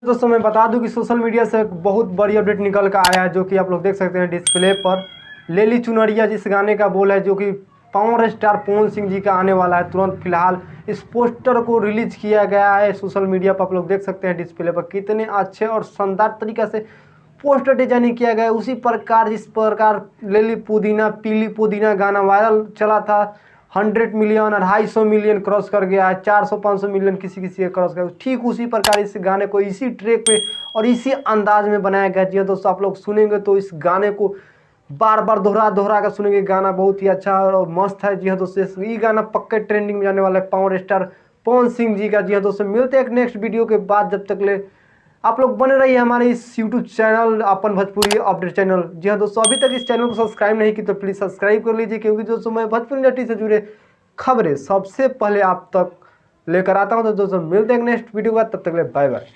दोस्तों मैं बता दूं कि सोशल मीडिया से एक बहुत बड़ी अपडेट निकल कर आया है, जो कि आप लोग देख सकते हैं डिस्प्ले पर। ले ली चुनरिया जिस गाने का बोल है, जो कि पावर स्टार पवन सिंह जी का आने वाला है तुरंत फिलहाल। इस पोस्टर को रिलीज किया गया है सोशल मीडिया पर। आप लोग देख सकते हैं डिस्प्ले पर कितने अच्छे और शानदार तरीके से पोस्टर डिजाइनिंग किया गया है। उसी प्रकार जिस प्रकार ले ली पुदीना पीली पुदीना गाना वायरल चला था, 100 मिलियन 250 मिलियन क्रॉस कर गया है, 400-500 मिलियन किसी किसी का क्रॉस कर गया। ठीक उसी प्रकार इस गाने को इसी ट्रैक पे और इसी अंदाज में बनाया गया। जी दोस्तों, आप लोग सुनेंगे तो इस गाने को बार बार दोहरा दोहरा कर सुनेंगे। गाना बहुत ही अच्छा और मस्त है। जी हाँ दोस्तों, ये गाना पक्के ट्रेंडिंग में जाने वाला है पावर स्टार पवन सिंह जी का। जी हाँ दोस्तों, मिलते हैं एक नेक्स्ट वीडियो के बाद। जब तक ले आप लोग बने रहिए हमारे इस यूट्यूब चैनल अपन भोजपुरी अपडेट चैनल। जी हाँ दोस्तों, अभी तक इस चैनल को सब्सक्राइब नहीं की तो प्लीज़ सब्सक्राइब कर लीजिए, क्योंकि दोस्तों मैं भोजपुरी इंडस्ट्री से जुड़े खबरें सबसे पहले आप तक लेकर आता हूँ। तो दोस्तों मिलते हैं नेक्स्ट वीडियो के बाद, तब तक ले बाय बाय।